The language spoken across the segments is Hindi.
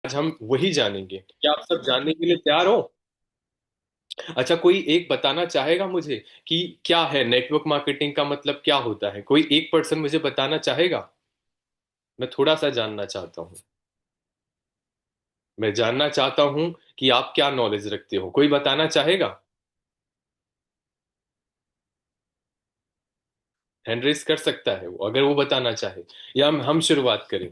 आज हम वही जानेंगे। क्या आप सब जानने के लिए तैयार हो? अच्छा, कोई एक बताना चाहेगा मुझे कि क्या है नेटवर्क मार्केटिंग का मतलब क्या होता है? कोई एक पर्सन मुझे बताना चाहेगा? मैं थोड़ा सा जानना चाहता हूँ। मैं जानना चाहता हूँ कि आप क्या नॉलेज रखते हो। कोई बताना चाहेगा? हैंड रेस कर सकता है वो, अगर वो बताना चाहे। या हम शुरुआत करें?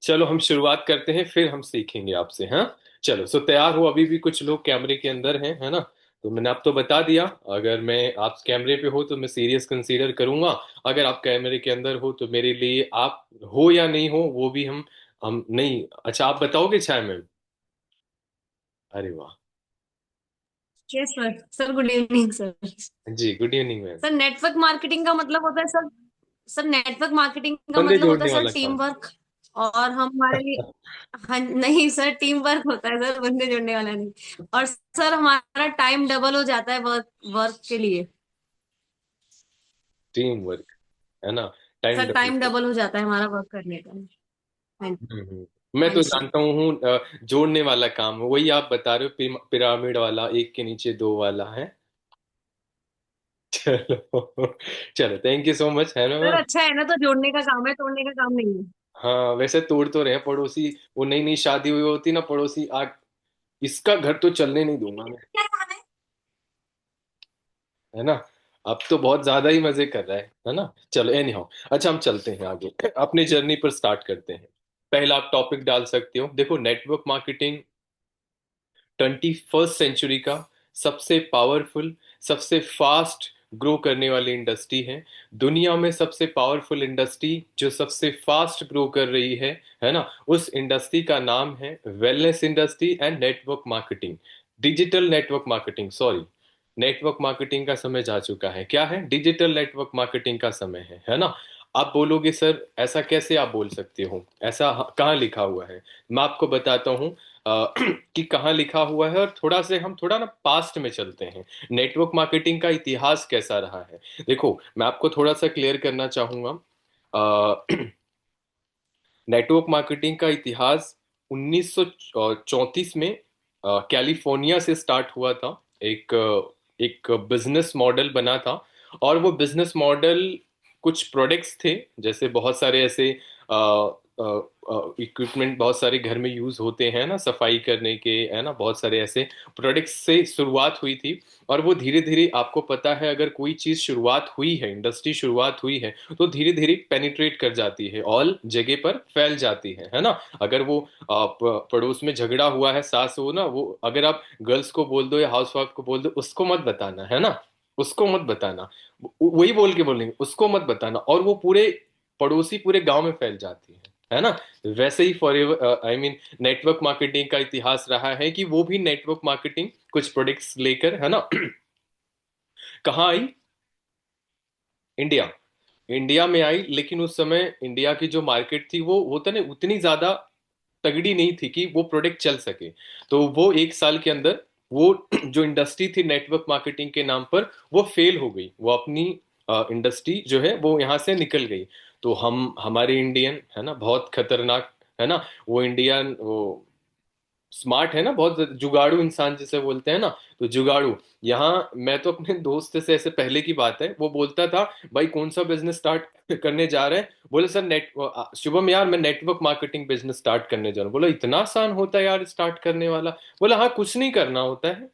चलो हम शुरुआत करते हैं, फिर हम सीखेंगे आपसे। हाँ, चलो। सो तैयार हो? अभी भी कुछ लोग कैमरे के अंदर हैं, है ना? तो मैंने आप तो बता दिया। अगर मैं आप कैमरे पे हो तो मैं सीरियस कंसीडर करूंगा। अगर आप कैमरे के अंदर हो तो मेरे लिए आप हो या नहीं हो वो भी हम नहीं। अच्छा, आप बताओगे चाहे मैम? अरे वाह। Yes sir. Sir good evening sir. जी, good evening ma'am. Sir network marketing का मतलब होता है सर। सर नेटवर्क मार्केटिंग का बंदे मतलब होता है जोड़ने सर वाला टीम काम। वर्क। और हम हमारे लिए। हाँ नहीं सर, टीम वर्क होता है सर, बंदे जोड़ने वाला नहीं। और सर हमारा टाइम डबल हो जाता है वर्क वर्क के लिए। टीम वर्क, है ना? Time sir double. Time double हो जाता है हमारा वर्क करने का। हाँ। मैं हाँ तो जी। जानता हूँ जोड़ने वाला काम वही आप बता रहे हो, पिरामिड वाला, एक के नीचे दो वाला है। चलो चलो, थैंक यू सो मच, है ना सर मैम? अच्छा है ना, तो जोड़ने का काम है, तोड़ने का काम नहीं है। हाँ, वैसे तोड़ तो रहे हैं पड़ोसी। वो नई नई शादी हुई होती ना पड़ोसी, आग इसका घर तो चलने नहीं दूंगा मैं, क्या काम है? है ना? अब तो बहुत ज्यादा ही मजे कर रहा है ना? चलो एनी हाउ। अच्छा, हम चलते हैं आगे, अपनी जर्नी पर स्टार्ट करते हैं। पहला आप टॉपिक डाल सकते हो। देखो, नेटवर्क मार्केटिंग 21st सेंचुरी का सबसे पावरफुल, सबसे फास्ट ग्रो करने वाली इंडस्ट्री है। दुनिया में सबसे पावरफुल इंडस्ट्री जो सबसे फास्ट ग्रो कर रही है ना? उस इंडस्ट्री का नाम है wellness industry and network marketing. Digital network marketing, sorry. Network marketing का समय जा चुका है। क्या है? डिजिटल नेटवर्क मार्केटिंग का समय है ना? आप बोलोगे सर ऐसा कैसे आप बोल सकते हो? ऐसा कहाँ लिखा हुआ है? मैं आपको बताता हूँ कि कहाँ लिखा हुआ है। और थोड़ा ना पास्ट में चलते हैं। नेटवर्क मार्केटिंग का इतिहास कैसा रहा है? देखो, मैं आपको थोड़ा सा क्लियर करना चाहूंगा। नेटवर्क मार्केटिंग का इतिहास 1934 में कैलिफोर्निया से स्टार्ट हुआ था। एक एक बिजनेस मॉडल बना था। और वो बिजनेस मॉडल, कुछ प्रोडक्ट्स थे, जैसे बहुत सारे ऐसे इक्विपमेंट बहुत सारे घर में यूज होते हैं ना, सफाई करने के, है ना? बहुत सारे ऐसे प्रोडक्ट्स से शुरुआत हुई थी। और वो धीरे धीरे, आपको पता है, अगर कोई चीज शुरुआत हुई है, इंडस्ट्री शुरुआत हुई है, तो धीरे धीरे पेनिट्रेट कर जाती है, ऑल जगह पर फैल जाती है ना? अगर वो पड़ोस में झगड़ा हुआ है, सास हो ना, वो अगर आप गर्ल्स को बोल दो या हाउस वाइफ को बोल दो, उसको मत बताना, है ना? उसको मत बताना। वही बोल के बोलेंगे, उसको मत बताना, और वो पूरे पड़ोसी पूरे गांव में फैल जाती है ना? वैसे ही for ever, I mean, network marketing का इतिहास रहा है कि वो भी नेटवर्क मार्केटिंग कुछ प्रोडक्ट्स लेकर, है ना, कहाँ आई? इंडिया। इंडिया में आई, लेकिन उस समय इंडिया की जो मार्केट थी वो होता नहीं उतनी ज्यादा तगड़ी नहीं थी कि वो प्रोडक्ट चल सके। तो वो एक साल के अंदर, वो जो इंडस्ट्री थी नेटवर्क मार्केटिंग के नाम पर, वो फेल हो गई। वो अपनी इंडस्ट्री जो है वो यहाँ से निकल गई। तो हम हमारे इंडियन, है ना, बहुत खतरनाक, है ना? वो इंडियन, वो स्मार्ट है ना, बहुत जुगाड़ू इंसान जिसे बोलते हैं ना। तो जुगाड़ू, यहाँ मैं तो अपने दोस्त से, ऐसे पहले की बात है, वो बोलता था, भाई कौन सा बिजनेस स्टार्ट करने जा रहे हैं? बोले सर नेट शुभम यार, मैं नेटवर्क मार्केटिंग बिजनेस स्टार्ट करने जा रहा हूँ। बोला इतना आसान होता है यार स्टार्ट करने वाला? बोला हाँ, कुछ नहीं करना होता है।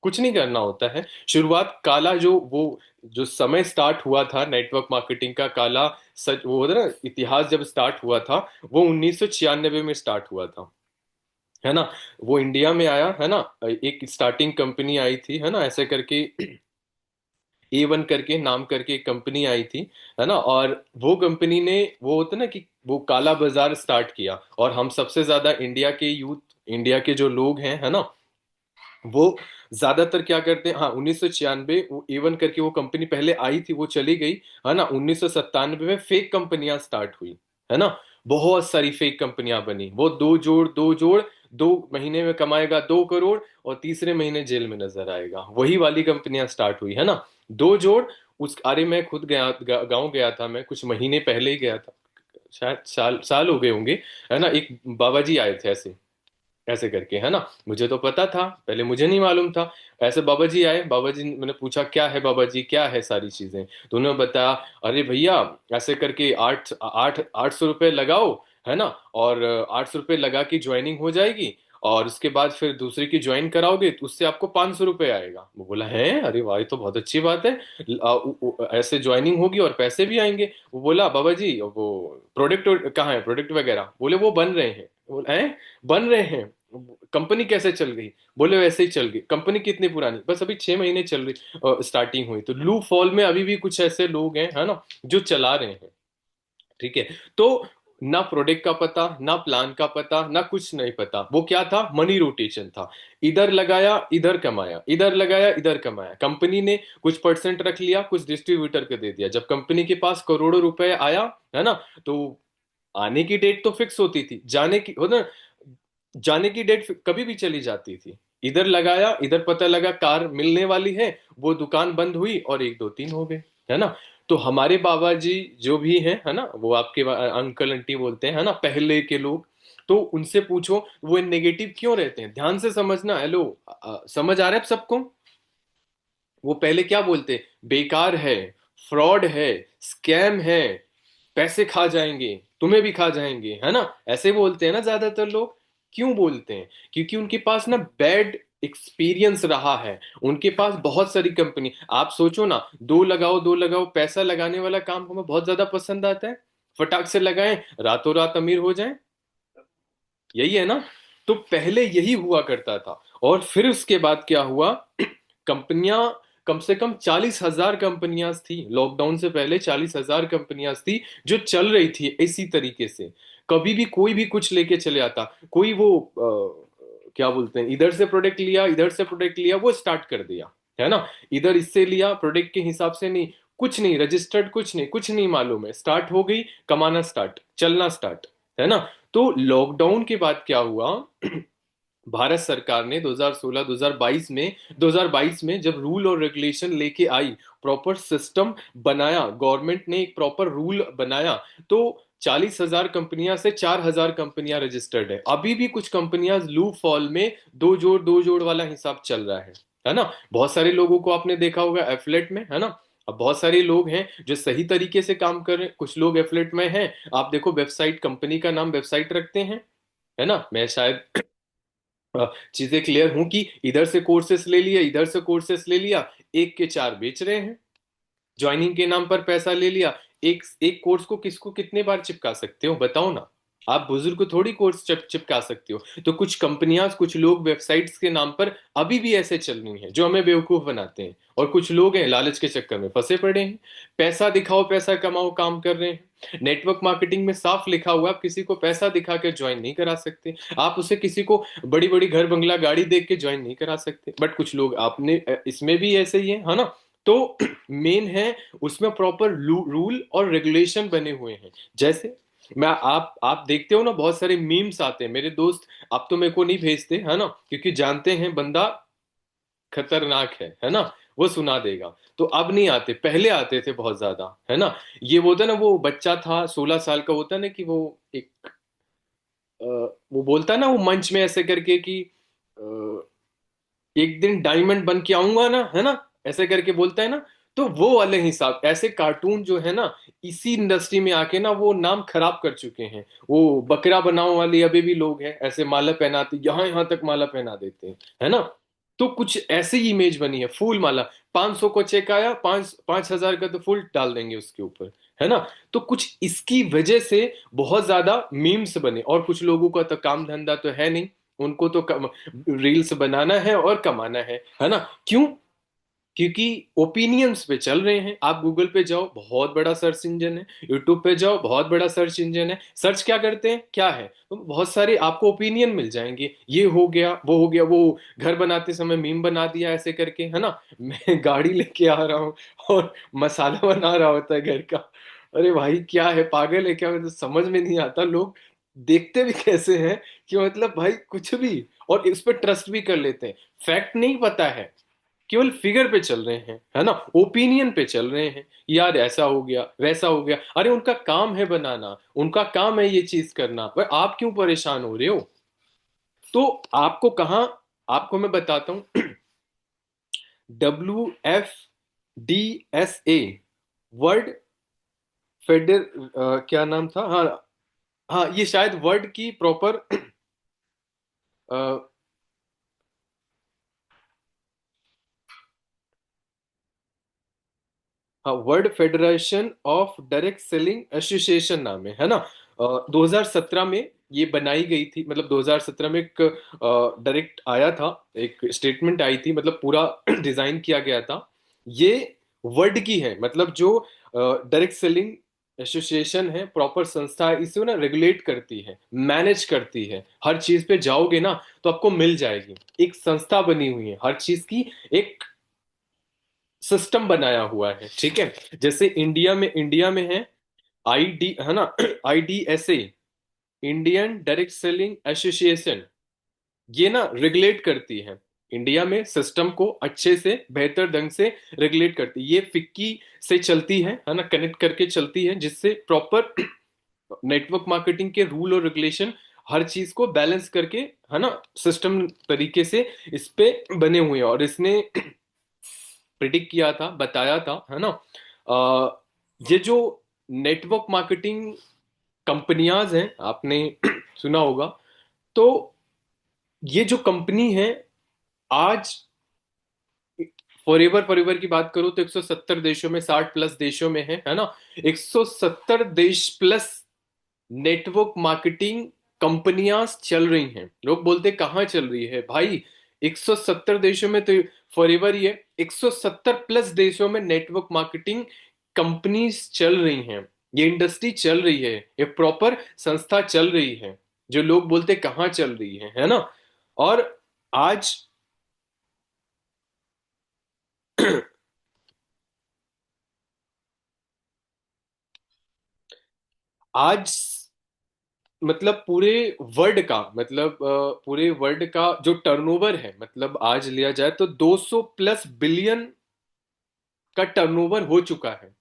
कुछ नहीं करना होता है। शुरुआत काला, जो वो जो समय स्टार्ट हुआ था नेटवर्क मार्केटिंग का काला, सच वो होता है ना, इतिहास जब स्टार्ट हुआ था, वो 1996 में स्टार्ट हुआ था, है ना? वो इंडिया में आया, है ना? एक स्टार्टिंग कंपनी आई थी, है ना, ऐसे करके, A1 करके नाम करके एक कंपनी आई थी, है ना? और वो कंपनी ने, वो होता ना कि वो काला बाजार स्टार्ट किया। और हम सबसे ज्यादा इंडिया के यूथ, इंडिया के जो लोग हैं, है ना, वो ज्यादातर क्या करते हैं? हाँ, 1996 वो A1 करके वो कंपनी पहले आई थी, वो चली गई, है ना? 1997 में फेक कंपनियां स्टार्ट हुई, है ना? बहुत सारी फेक कंपनियां बनी। वो दो जोड़, 2 महीने में कमाएगा 2 करोड़, और तीसरे महीने जेल में नजर आएगा, वही वाली कंपनियां स्टार्ट हुई, है ना? दो जोड़। उस, अरे मैं खुद गया, गांव गया था, मैं कुछ महीने पहले ही गया था, शायद साल साल हो गए होंगे, है ना? एक बाबा जी आए थे ऐसे, ऐसे करके, है ना। मुझे तो पता था, पहले मुझे नहीं मालूम था। ऐसे बाबा जी आए, बाबा जी, मैंने पूछा क्या है बाबा जी, क्या है सारी चीजें, तो उन्होंने बताया, अरे भैया ऐसे करके 800 रुपये लगाओ, है ना, और 800 रुपये लगा के ज्वाइनिंग हो जाएगी, और उसके बाद फिर दूसरे की ज्वाइन कराओगे तो उससे आपको 500 रुपये आएगा। वो बोला है, अरे वाह ये तो बहुत अच्छी बात है, ऐसे ज्वाइनिंग होगी और पैसे भी आएंगे। वो बोला बाबा जी वो प्रोडक्ट कहाँ है, प्रोडक्ट वगैरह, बोले वो बन रहे हैं। बोला है, बन रहे हैं, कंपनी कैसे चल गई, बोले वैसे ही चल गई। कंपनी कितनी पुरानी, बस अभी 6 महीने चल रही, स्टार्टिंग हुई। तो लू फॉल में अभी भी कुछ ऐसे लोग हैं, है ना, जो चला रहे हैं। ठीक है। तो ना प्रोडक्ट का पता, ना प्लान का पता, ना कुछ नहीं पता, वो क्या था, मनी रोटेशन था। इधर लगाया इधर कमाया, इधर लगाया इधर कमाया। कंपनी ने कुछ परसेंट रख लिया, कुछ डिस्ट्रीब्यूटर को दे दिया। जब कंपनी के पास करोड़ों रुपए आया, है ना, तो आने की डेट तो फिक्स होती थी, जाने की हो ना, जाने की डेट कभी भी चली जाती थी। इधर लगाया, इधर पता लगा कार मिलने वाली है, वो दुकान बंद हुई और एक दो तीन हो गए, है ना। तो हमारे बाबा जी जो भी हैं, है ना, वो आपके अंकल आंटी बोलते हैं, है ना, पहले के लोग, तो उनसे पूछो वो नेगेटिव क्यों रहते हैं, ध्यान से समझना। हेलो, समझ आ रहा है अब सबको। वो पहले क्या बोलते, बेकार है, फ्रॉड है, स्कैम है, पैसे खा जाएंगे, तुम्हें भी खा जाएंगे, है ना, ऐसे बोलते हैं ना ज्यादातर लोग। क्यों बोलते हैं, क्योंकि उनके पास ना बैड एक्सपीरियंस रहा है। उनके पास बहुत सारी कंपनी, आप सोचो ना, दो लगाओ दो लगाओ, पैसा लगाने वाला काम हमें बहुत ज्यादा पसंद आता है। फटाक से लगाएं, रातों रात अमीर हो जाएं, यही है ना। तो पहले यही हुआ करता था। और फिर उसके बाद क्या हुआ, कंपनियां, कम से कम 40,000 कंपनियां थी लॉकडाउन से पहले, 40,000 कंपनियां थी जो चल रही थी इसी तरीके से। कभी भी कोई भी कुछ लेके चले आता, कोई वो क्या बोलते हैं, इधर से प्रोडक्ट लिया, इधर से प्रोडक्ट लिया, वो स्टार्ट कर दिया, है ना। इधर इससे लिया प्रोडक्ट के हिसाब से नहीं, कुछ नहीं रजिस्टर्ड, कुछ नहीं, कुछ नहीं मालूम है, स्टार्ट हो गई, कमाना स्टार्ट, चलना स्टार्ट, है ना। तो लॉकडाउन के बाद क्या हुआ, भारत सरकार ने 2022 में जब रूल और रेगुलेशन लेके आई, प्रॉपर सिस्टम बनाया, गवर्नमेंट ने एक प्रॉपर रूल बनाया, तो 40,000 कंपनियां से 4,000 कंपनियां रजिस्टर्ड है। अभी भी कुछ कंपनियां लू फॉल में दो जोड़ वाला हिसाब चल रहा है ना। बहुत सारे लोगों को आपने देखा होगा एफलेट में, है ना। अब बहुत सारे लोग हैं जो सही तरीके से काम कर रहे हैं, कुछ लोग एफलेट में हैं। आप देखो, वेबसाइट, कंपनी का नाम वेबसाइट रखते हैं, है ना। मैं शायद चीजें क्लियर हूं कि इधर से कोर्सेस ले लिया, इधर से कोर्सेस ले लिया, एक के चार बेच रहे हैं, ज्वाइनिंग के नाम पर पैसा ले लिया। एक एक कोर्स को किसको कितने बार चिपका सकते हो, बताओ ना। आप बुजुर्ग को थोड़ी कोर्स चिपका सकते हो। तो कुछ कंपनियां, कुछ लोग वेबसाइट्स के नाम पर अभी भी ऐसे चल रही हैं जो हमें बेवकूफ बनाते हैं। और कुछ लोग हैं लालच के चक्कर में फंसे पड़े हैं, पैसा दिखाओ पैसा कमाओ काम कर रहे हैं। नेटवर्क मार्केटिंग में साफ लिखा हुआ है, आप किसी को पैसा दिखा के ज्वाइन नहीं करा सकते। आप उसे किसी को बड़ी बड़ी घर बंगला गाड़ी देख के ज्वाइन नहीं करा सकते। बट कुछ लोग आपने इसमें भी ऐसे ही है ना। तो मेन है, उसमें प्रॉपर रूल और रेगुलेशन बने हुए हैं। जैसे मैं, आप देखते हो ना, बहुत सारे मीम्स आते हैं मेरे दोस्त। आप तो मेरे को नहीं भेजते, है ना, क्योंकि जानते हैं बंदा खतरनाक है ना, वो सुना देगा। तो अब नहीं आते, पहले आते थे बहुत ज्यादा, है ना। ये वो था ना, वो बच्चा था 16 साल का, होता ना कि वो एक वो बोलता ना, वो मंच में ऐसे करके कि एक दिन डायमंड बन के आऊंगा ना, है ना, ऐसे करके बोलता है ना। तो वो वाले हिसाब, ऐसे कार्टून जो है ना, इसी इंडस्ट्री में आके ना वो नाम खराब कर चुके हैं। वो बकरा बनाओ वाले अभी भी लोग हैं, ऐसे माला पहनाते, यहाँ यहाँ तक माला पहना देते हैं, है ना। तो कुछ ऐसी ही इमेज बनी है, फूल माला, 500 को चेक आया, 5,000 का तो फूल डाल देंगे उसके ऊपर, है ना। तो कुछ इसकी वजह से बहुत ज्यादा मीम्स बने। और कुछ लोगों का तो काम धंधा तो है नहीं, उनको तो रील्स बनाना है और कमाना है ना। क्यों, क्योंकि ओपिनियंस पे चल रहे हैं। आप गूगल पे जाओ, बहुत बड़ा सर्च इंजन है, यूट्यूब पे जाओ, बहुत बड़ा सर्च इंजन है। सर्च क्या करते हैं, क्या है, तो बहुत सारे आपको ओपिनियन मिल जाएंगे, ये हो गया वो हो गया। वो घर बनाते समय मीम बना दिया ऐसे करके, है ना। मैं गाड़ी लेके आ रहा हूँ और मसाला बना रहा होता है घर का। अरे भाई क्या है, पागल है क्या, मतलब समझ में नहीं आता लोग देखते भी कैसे हैं, कि मतलब भाई कुछ भी, और इस पर ट्रस्ट भी कर लेते हैं। फैक्ट नहीं पता है, केवल फिगर पे चल रहे हैं, है ना, ओपिनियन पे चल रहे हैं। यार ऐसा हो गया वैसा हो गया, अरे उनका काम है बनाना, उनका काम है ये चीज करना, पर आप क्यों परेशान हो रहे हो। तो आपको कहाँ, आपको मैं बताता हूँ। WFDSA, वर्ल्ड फेडर, क्या नाम था, हाँ हाँ, ये शायद वर्ल्ड की प्रॉपर, हाँ, world federation of direct selling association नाम है ना। 2017 में ये बनाई गई थी, मतलब 2017 में एक डायरेक्ट आया था, एक स्टेटमेंट आई थी, मतलब पूरा डिजाइन किया गया था। ये वर्ल्ड की है, मतलब जो डायरेक्ट सेलिंग एसोसिएशन है, प्रॉपर संस्था है, इसे ना रेगुलेट करती है, मैनेज करती है। हर चीज पे जाओगे ना तो आपको मिल जाएगी, एक संस्था बनी हुई है हर चीज की, एक सिस्टम बनाया हुआ है, ठीक है। जैसे इंडिया में है आईडी, है ना, IDSA, Indian direct selling association. ये ना रेगुलेट करती है, इंडिया में सिस्टम को अच्छे से बेहतर ढंग से रेगुलेट करती है। ये फिक्की से चलती है ना, कनेक्ट करके चलती है, जिससे प्रॉपर नेटवर्क मार्केटिंग के रूल और रेगुलेशन हर चीज को बैलेंस करके, है ना, सिस्टम तरीके से इस पे बने हुए हैं। और इसने प्रिडिक्ट किया था, बताया था, है ना। ये जो नेटवर्क मार्केटिंग कंपनियां हैं, आपने सुना होगा, तो ये जो कंपनी है आज, फॉरएवर फॉरएवर की बात करो तो 170 देशों में, 60 प्लस देशों में है ना। 170 देश प्लस नेटवर्क मार्केटिंग कंपनियां चल रही हैं। लोग बोलते कहाँ चल रही है भाई, 170 देशों में तो फॉरएवर ही है, 170 प्लस देशों में नेटवर्क मार्केटिंग कंपनीज चल रही हैं। ये इंडस्ट्री चल रही है, ये प्रॉपर संस्था चल रही है, जो लोग बोलते कहाँ चल रही है ना। और आज आज मतलब पूरे वर्ल्ड का, मतलब पूरे वर्ल्ड का जो टर्नओवर है, मतलब आज लिया जाए तो 200 प्लस बिलियन का टर्नओवर हो चुका है।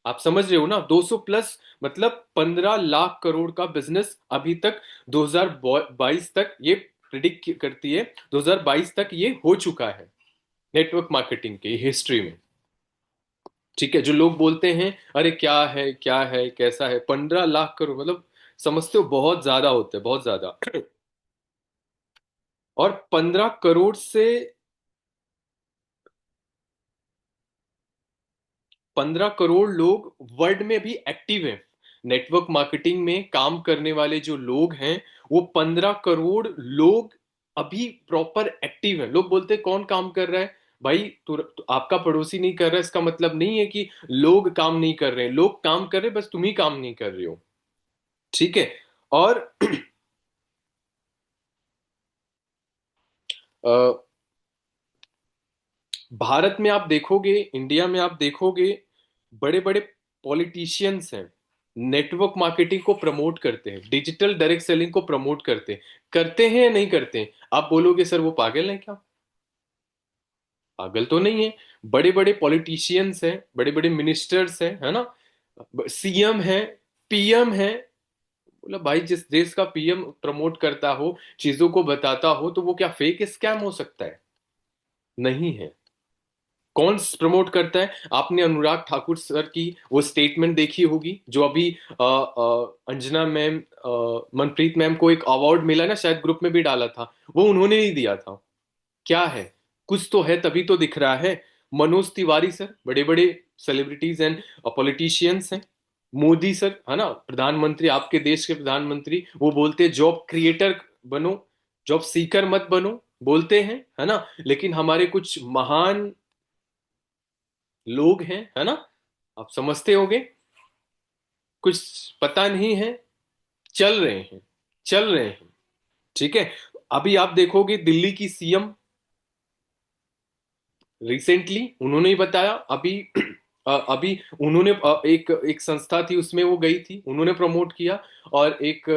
आप समझ रहे हो ना, 200 प्लस मतलब 15 लाख करोड़ का बिजनेस अभी तक 2022 तक ये प्रिडिक्ट करती है, 2022 तक ये हो चुका है नेटवर्क मार्केटिंग की हिस्ट्री में। ठीक है, जो लोग बोलते हैं अरे क्या है कैसा है, 15 लाख करोड़ मतलब, समझते हो, बहुत ज्यादा होते हैं, बहुत ज्यादा। और 15 करोड़ से, 15 करोड़ लोग वर्ल्ड में भी एक्टिव हैं। नेटवर्क मार्केटिंग में काम करने वाले जो लोग हैं, वो 15 करोड़ लोग अभी प्रॉपर एक्टिव हैं। लोग बोलते हैं कौन काम कर रहा है भाई, तो आपका पड़ोसी नहीं कर रहा, इसका मतलब नहीं है कि लोग काम नहीं कर रहे हैं, लोग काम कर रहे हैं, बस तुम ही काम नहीं कर रहे हो, ठीक है। और अ, भारत में आप देखोगे, इंडिया में आप देखोगे, बड़े बड़े पॉलिटिशियंस हैं, नेटवर्क मार्केटिंग को प्रमोट करते हैं, डिजिटल डायरेक्ट सेलिंग को प्रमोट करते हैं या नहीं करते हैं? आप बोलोगे सर वो पागल है क्या? पागल तो नहीं है। बड़े बड़े पॉलिटिशियंस हैं, बड़े बड़े मिनिस्टर्स हैं, है ना, CM है, PM है। बोला भाई, जिस देश का PM प्रमोट करता हो, चीजों को बताता हो, तो वो क्या फेक स्कैम हो सकता है? नहीं है। कौन प्रमोट करता है? आपने अनुराग ठाकुर सर की वो स्टेटमेंट देखी होगी, जो अभी अंजना मैम, मनप्रीत मैम को एक अवार्ड मिला ना, शायद ग्रुप में भी डाला था, वो उन्होंने ही दिया था। क्या है? कुछ तो है, तभी तो दिख रहा है। मनोज तिवारी सर, बड़े बड़े सेलिब्रिटीज एंड पॉलिटिशियंस हैं। मोदी सर, है ना, प्रधानमंत्री, आपके देश के प्रधानमंत्री, वो बोलते हैं जॉब क्रिएटर बनो, जॉब सीकर मत बनो, बोलते हैं, है ना। लेकिन हमारे कुछ महान लोग हैं, है ना, आप समझते होंगे, कुछ पता नहीं है, चल रहे हैं, चल रहे हैं, ठीक है। अभी आप देखोगे दिल्ली की CM, रिसेंटली उन्होंने ही बताया, अभी अभी उन्होंने एक एक संस्था थी, उसमें वो गई थी, उन्होंने प्रमोट किया। और एक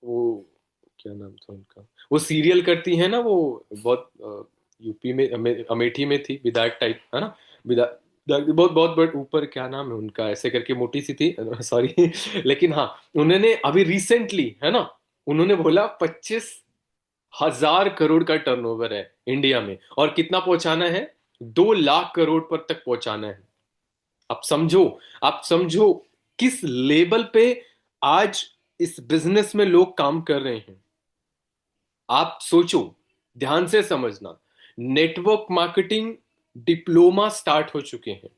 वो क्या नाम था उनका, वो सीरियल करती है ना, वो बहुत यूपी में, अमेठी में थी, विधायक टाइप, है ना, विधायक, बहुत बहुत बड़े ऊपर, क्या नाम है उनका, ऐसे करके मोटी सी थी, सॉरी। लेकिन हाँ, उन्होंने अभी रिसेंटली, है ना, उन्होंने बोला 25 1,000 करोड़ का टर्नओवर है इंडिया में, और कितना पहुंचाना है? 2 लाख करोड़ पर तक पहुंचाना है। आप समझो, आप समझो किस लेवल पे आज इस बिजनेस में लोग काम कर रहे हैं। आप सोचो, ध्यान से समझना। नेटवर्क मार्केटिंग डिप्लोमा स्टार्ट हो चुके हैं,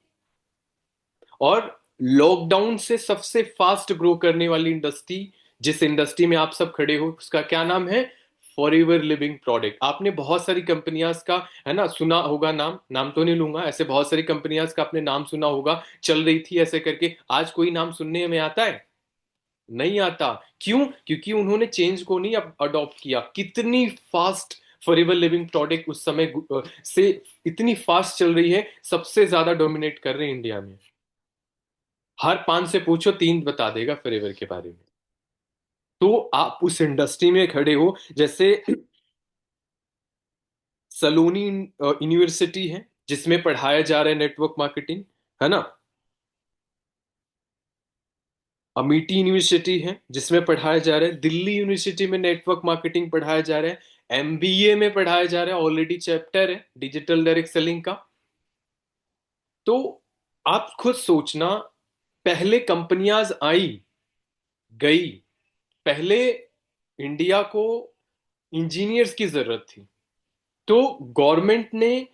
और लॉकडाउन से सबसे फास्ट ग्रो करने वाली इंडस्ट्री, जिस इंडस्ट्री में आप सब खड़े हो, उसका क्या नाम है? Forever living product. आपने बहुत सारी कंपनियां का, है ना, सुना होगा नाम, नाम तो नहीं लूंगा, ऐसे बहुत सारी कंपनियां का आपने नाम सुना होगा, चल रही थी ऐसे करके। आज कोई नाम सुनने में आता है? नहीं आता। क्यों? क्योंकि उन्होंने चेंज को नहीं अडॉप्ट किया। कितनी फास्ट फॉरएवर लिविंग प्रोडक्ट उस समय से इतनी फास्ट चल रही है, सबसे ज्यादा डोमिनेट कर रहे हैं इंडिया में। हर 5 से पूछो 3 बता देगा फॉरएवर के बारे में। तो आप उस इंडस्ट्री में खड़े हो, जैसे सलोनी यूनिवर्सिटी है जिसमें पढ़ाया जा रहा है नेटवर्क मार्केटिंग, है ना। अमिटी यूनिवर्सिटी है जिसमें पढ़ाया जा रहा है। दिल्ली यूनिवर्सिटी में नेटवर्क मार्केटिंग पढ़ाया जा रहा है। एमबीए में पढ़ाया जा रहा है, ऑलरेडी चैप्टर है डिजिटल डायरेक्ट सेलिंग का। तो आप खुद सोचना, पहले कंपनियां आई गई, पहले इंडिया को इंजीनियर्स की जरूरत थी, तो गवर्नमेंट ने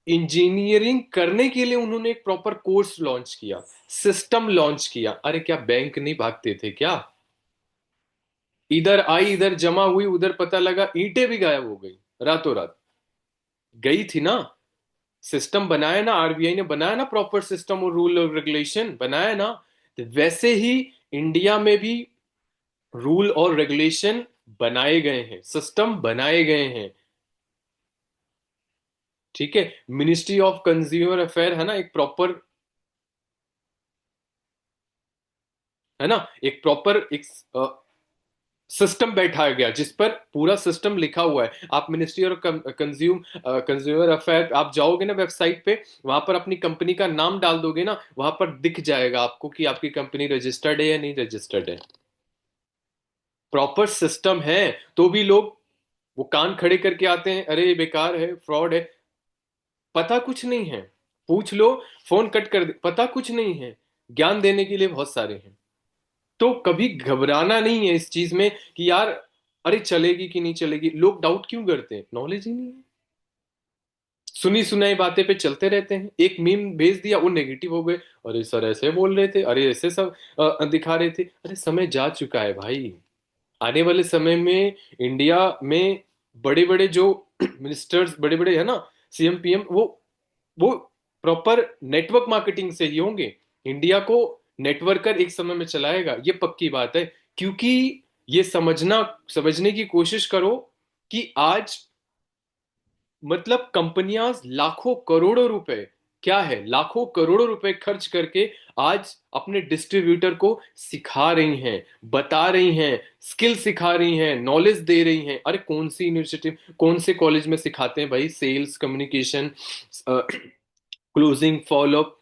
इंजीनियरिंग करने के लिए उन्होंने एक प्रॉपर कोर्स लॉन्च किया, सिस्टम लॉन्च किया। अरे क्या बैंक नहीं भागते थे क्या? इधर आई, इधर जमा हुई, उधर पता लगा ईंटें भी गायब हो गई रातों रात। गई थी ना। सिस्टम बनाया ना, आरबीआई ने बनाया ना, प्रॉपर सिस्टम और रूल और रेगुलेशन बनाया ना। तो वैसे ही इंडिया में भी रूल और रेगुलेशन बनाए गए हैं, सिस्टम बनाए गए हैं। ठीक है, मिनिस्ट्री ऑफ कंज्यूमर अफेयर है ना, एक प्रॉपर, है ना, एक प्रॉपर एक सिस्टम बैठाया गया जिस पर पूरा सिस्टम लिखा हुआ है। आप मिनिस्ट्री और कंज्यूमर अफेयर आप जाओगे ना वेबसाइट पे, वहां पर अपनी कंपनी का नाम डाल दोगे ना, वहां पर दिख जाएगा आपको कि आपकी कंपनी रजिस्टर्ड है या नहीं रजिस्टर्ड है। प्रॉपर सिस्टम है। तो भी लोग वो कान खड़े करके आते हैं, अरे ये बेकार है, फ्रॉड है। पता कुछ नहीं है, पूछ लो, फोन कट कर दे, पता कुछ नहीं है। ज्ञान देने के लिए बहुत सारे हैं। तो कभी घबराना नहीं है इस चीज में कि यार अरे चलेगी कि नहीं चलेगी। लोग डाउट क्यों करते हैं? नॉलेज ही नहीं है। सुनी सुनाई बातें पे चलते रहते हैं। एक मीम भेज दिया, वो नेगेटिव हो गए। अरे सर ऐसे बोल रहे थे, अरे ऐसे सब दिखा रहे थे। अरे समय जा चुका है भाई। आने वाले समय में इंडिया में बड़े बड़े जो मिनिस्टर्स, बड़े बड़े, है ना, सीएम पीएम, वो प्रॉपर नेटवर्क मार्केटिंग से ही होंगे। इंडिया को नेटवर्कर एक समय में चलाएगा, ये पक्की बात है। क्योंकि ये समझने की कोशिश करो कि आज मतलब कंपनियां लाखों करोड़ों रुपए, क्या है, लाखों करोड़ों रुपए खर्च करके आज अपने डिस्ट्रीब्यूटर को सिखा रही हैं, बता रही हैं, स्किल सिखा रही हैं, नॉलेज दे रही हैं। अरे कौन सी यूनिवर्सिटी, कौन से कॉलेज में सिखाते हैं भाई? सेल्स, कम्युनिकेशन, क्लोजिंग, फॉलोअप,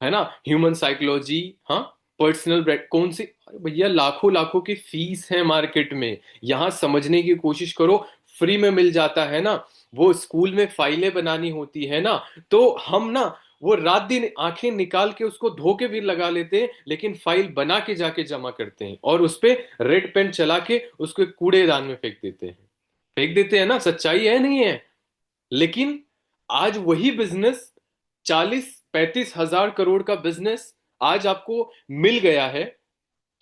है ना, ह्यूमन साइकोलॉजी, हाँ, पर्सनल ब्रांड, कौन सी? अरे भैया लाखों लाखों की फीस है मार्केट में। यहाँ समझने की कोशिश करो, फ्री में मिल जाता है ना। वो स्कूल में फाइलें बनानी होती है ना, तो हम ना वो रात दिन आंखें निकाल के उसको धो के भी लगा लेते हैं, लेकिन फाइल बना के जाके जमा करते हैं और उस पे रेड पेन चला के उसको एक कूड़ेदान में फेंक देते हैं। फेंक देते हैं ना, सच्चाई है नहीं है? लेकिन आज वही बिजनेस, 40-35 हजार करोड़ का बिजनेस आज आपको मिल गया है,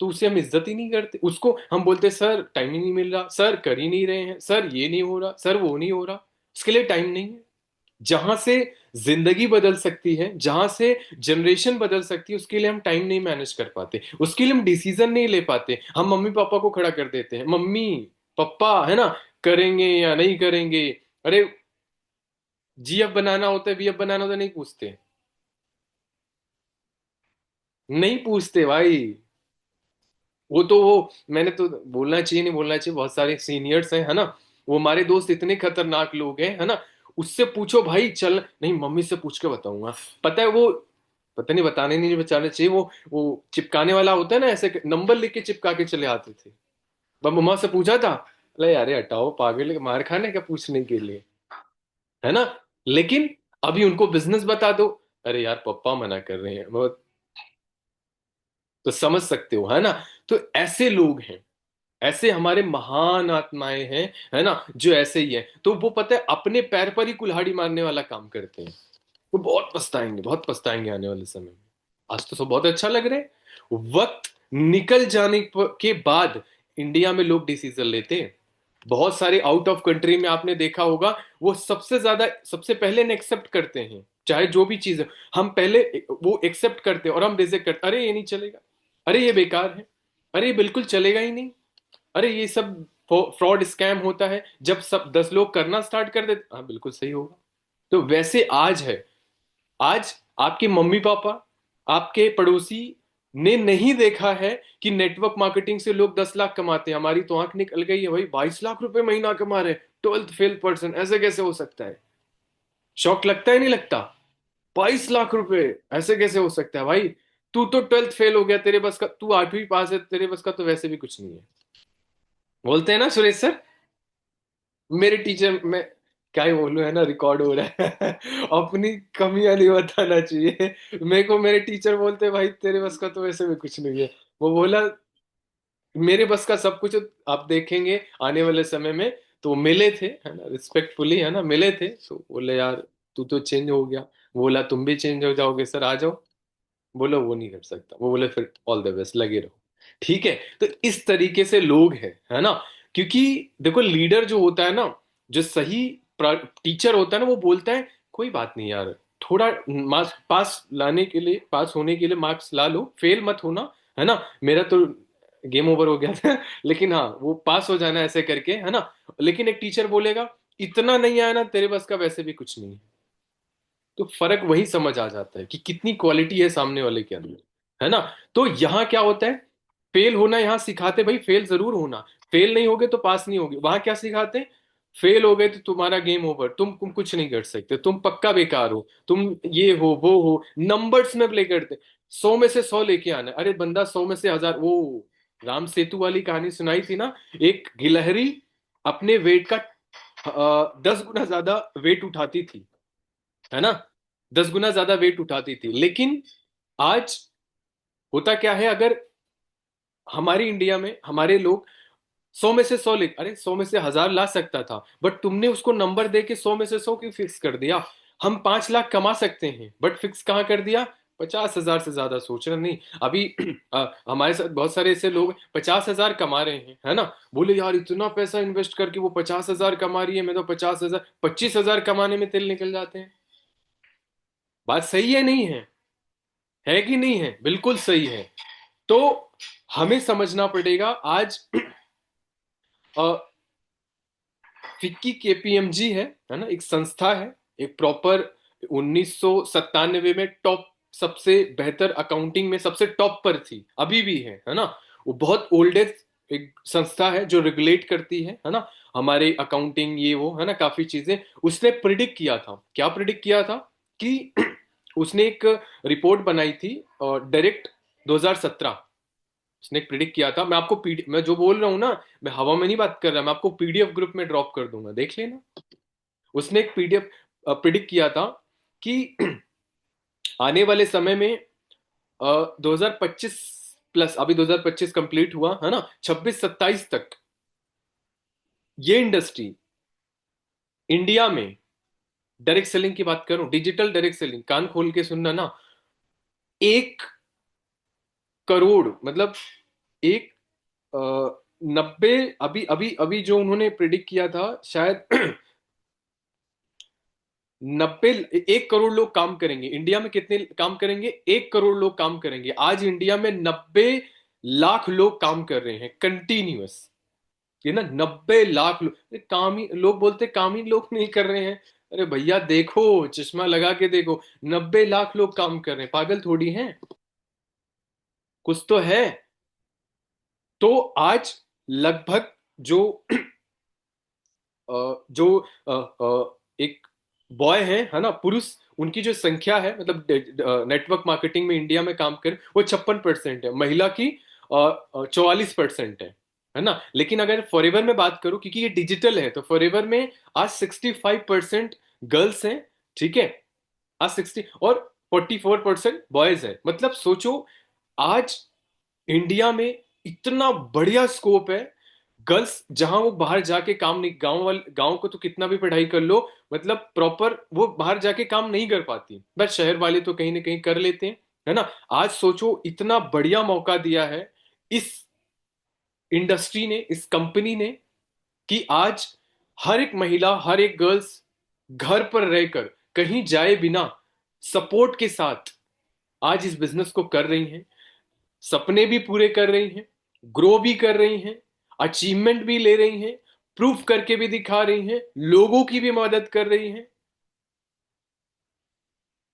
तो उसे हम इज्जत ही नहीं करते। उसको हम बोलते सर टाइम ही नहीं मिल रहा, सर कर ही नहीं रहे हैं, सर ये नहीं हो रहा, सर वो नहीं हो रहा। उसके लिए टाइम नहीं है। जहां से जिंदगी बदल सकती है, जहां से जनरेशन बदल सकती है, उसके लिए हम टाइम नहीं मैनेज कर पाते, उसके लिए हम डिसीजन नहीं ले पाते। हम मम्मी पापा को खड़ा कर देते हैं, मम्मी पापा, है ना, करेंगे या नहीं करेंगे। अरे जीएफ बनाना होता है, बीएफ बनाना होता है, नहीं पूछते, नहीं पूछते भाई। वो मैंने तो बोलना चाहिए नहीं बोलना चाहिए, बहुत सारे सीनियर्स हैं, है ना, वो हमारे दोस्त इतने खतरनाक लोग हैं, है ना। उससे पूछो भाई, चल नहीं, मम्मी से पूछ के बताऊंगा। पता है वो, पता नहीं, बताने नहीं बचाने चाहिए। वो चिपकाने वाला होता है ना, ऐसे नंबर लिख के चिपका के चले आते थे। मम्मा से पूछा था, अरे यार हटाओ, पागल है, मार खाने का पूछने के लिए, है ना। लेकिन अभी उनको बिजनेस बता दो, अरे यार पापा मना कर रहे हैं वो, तो समझ सकते हो, है ना। तो ऐसे लोग हैं, ऐसे हमारे महान आत्माएं हैं, है ना, जो ऐसे ही है, तो वो पता है अपने पैर पर ही कुल्हाड़ी मारने वाला काम करते हैं। वो बहुत पछताएंगे, बहुत पछताएंगे आने वाले समय में। आज तो सब बहुत अच्छा लग रहा है, वक्त निकल जाने के बाद इंडिया में लोग डिसीजन लेते हैं। बहुत सारे आउट ऑफ कंट्री में आपने देखा होगा, वो सबसे ज्यादा सबसे पहले एक्सेप्ट करते हैं, चाहे जो भी चीज है। हम पहले वो एक्सेप्ट करते हैं और हम रिजेक्ट करते, अरे ये नहीं चलेगा, अरे ये बेकार है, अरे ये बिल्कुल चलेगा ही नहीं, अरे ये सब फ्रॉड स्कैम होता है। जब सब 10 लोग करना स्टार्ट कर देते, हाँ बिल्कुल सही होगा। तो वैसे आज है, आज आपके मम्मी पापा, आपके पड़ोसी ने नहीं देखा है कि नेटवर्क मार्केटिंग से लोग 10 लाख कमाते हैं। हमारी तो आंख निकल गई है भाई, 22 लाख रुपए महीना कमा रहे हैं 12th फेल पर्सन, ऐसे कैसे हो सकता है। शौक लगता है नहीं लगता, 22 लाख रुपए ऐसे कैसे हो सकता है भाई। तू तो 12th फेल हो गया, तेरे बस का, तू 8वीं पास है, तेरे बस का तो वैसे भी कुछ नहीं है। बोलते हैं ना सुरेश सर, मेरे टीचर में, क्या ही बोलूं, है ना, रिकॉर्ड हो रहा है अपनी कमियां नहीं बताना चाहिए। मेरे को मेरे टीचर बोलते भाई तेरे बस का तो वैसे भी कुछ नहीं है। वो बोला मेरे बस का सब कुछ आप देखेंगे आने वाले समय में। तो वो मिले थे, है ना, रिस्पेक्टफुली, है ना, मिले थे, तो बोले यार तू तो चेंज हो गया। बोला तुम भी चेंज हो जाओगे सर, आ जाओ। बोलो वो नहीं कर सकता, वो बोले फिर ऑल द बेस्ट, लगे रहो। ठीक है, तो इस तरीके से लोग हैं, है ना। क्योंकि देखो लीडर जो होता है ना, जो सही टीचर होता है ना, वो बोलता है कोई बात नहीं यार, थोड़ा मार्क्स पास लाने के लिए, पास होने के लिए मार्क्स ला लो, फेल मत होना, है ना। मेरा तो गेम ओवर हो गया था लेकिन हाँ वो पास हो जाना ऐसे करके, है ना। लेकिन एक टीचर बोलेगा इतना नहीं आया ना तेरे बस का, वैसे भी कुछ नहीं है। तो फर्क वही समझ आ जाता है कि कितनी क्वालिटी है सामने वाले के अंदर, है ना। तो यहाँ क्या होता है, फेल होना यहाँ सिखाते भाई, फेल जरूर होना, फेल नहीं होगे तो पास नहीं होगे। वहां क्या सिखाते हैं, फेल हो गए तो तुम्हारा गेम ओवर, तुम कुछ नहीं कर सकते, तुम पक्का बेकार हो, तुम ये हो वो हो, नंबर्स में प्ले करते। 100 में से 100 लेके आना है। अरे बंदा 100 में से 1000, वो राम सेतु वाली कहानी सुनाई थी ना, एक गिलहरी अपने वेट का 10 गुना ज्यादा वेट उठाती थी, है ना, 10 गुना ज्यादा वेट उठाती थी। लेकिन आज होता क्या है, अगर हमारी इंडिया में हमारे लोग 100 में से 100 ले, अरे 100 में से 1000 ला सकता था, बट तुमने उसको नंबर दे के 100 में से 100 क्यों फिक्स कर दिया। हम 5 लाख कमा सकते हैं, बट फिक्स कहाँ कर दिया, 50,000 से ज्यादा सोचना नहीं। अभी हमारे साथ बहुत सारे ऐसे लोग 50,000 कमा रहे हैं, है ना। बोले यार इतना पैसा इन्वेस्ट करके वो 50,000 कमा रही है, मैं तो 50,000 25,000 कमाने में तेल निकल जाते हैं। बात सही है नहीं है कि नहीं है, बिल्कुल सही है। तो हमें समझना पड़ेगा आज फिक्की केपीएमजी है ना, एक संस्था है, एक प्रॉपर 1997 में टॉप, सबसे बेहतर अकाउंटिंग में सबसे टॉप पर थी, अभी भी है ना। वो बहुत ओल्डेस्ट एक संस्था है जो रेगुलेट करती है ना, हमारे अकाउंटिंग ये वो, है ना, काफी चीजें। उसने प्रिडिक्ट किया था, क्या प्रिडिक्ट किया था कि उसने एक रिपोर्ट बनाई थी डायरेक्ट 2017। उसने एक प्रिडिक्ट किया था, मैं आपको पीडी, मैं जो बोल रहा हूँ ना, मैं हवा में नहीं बात कर रहा, मैं आपको पीडीएफ ग्रुप में ड्रॉप कर दूंगा, देख लेना। उसने एक पीडीएफ प्रिडिक्ट किया था कि आने वाले समय में 2025 प्लस, अभी 2025 कंप्लीट हुआ है ना, 26-27 तक ये इंडस्ट्री इंडिया में, डायरेक्ट सेलिंग की बात करूं, डिजिटल डायरेक्ट सेलिंग, कान खोल के सुनना ना, 1 करोड़, मतलब एक 90, अभी अभी अभी जो उन्होंने प्रिडिक्ट किया था शायद 90, 1 करोड़ लोग काम करेंगे इंडिया में। कितने काम करेंगे, 1 करोड़ लोग काम करेंगे। आज इंडिया में 90 लाख लोग काम कर रहे हैं कंटिन्यूअस, ये ना, 90 लाख लोग, काम ही, लोग बोलते काम ही लोग नहीं कर रहे हैं। अरे भैया देखो, चश्मा लगा के देखो, 90 लाख लोग काम कर रहे हैं, पागल थोड़ी हैं, कुछ तो है। तो आज लगभग जो जो एक बॉय है ना, पुरुष, उनकी जो संख्या है, मतलब नेटवर्क मार्केटिंग में इंडिया में काम कर, वो 56% है, महिला की 44% है। है ना। लेकिन अगर फॉरएवर में बात करूं, क्योंकि ये डिजिटल है, तो फॉरएवर में आज 65% गर्ल्स हैं, ठीक है, आज 60 और 44% बॉयज है। मतलब सोचो, आज इंडिया में इतना बढ़िया स्कोप है। गर्ल्स जहां वो बाहर जाके काम नहीं, गांव वाले, गांव को तो कितना भी पढ़ाई कर लो, मतलब प्रॉपर वो बाहर जाके काम नहीं कर पाती, बस शहर वाले तो कहीं ना कहीं कर लेते हैं, है ना। आज सोचो इतना बढ़िया मौका दिया है इस इंडस्ट्री ने, इस कंपनी ने, कि आज हर एक महिला, हर एक गर्ल्स घर पर रहकर, कहीं जाए बिना, सपोर्ट के साथ आज इस बिजनेस को कर रही हैं, सपने भी पूरे कर रही हैं, ग्रो भी कर रही हैं, अचीवमेंट भी ले रही हैं, प्रूफ करके भी दिखा रही हैं, लोगों की भी मदद कर रही हैं।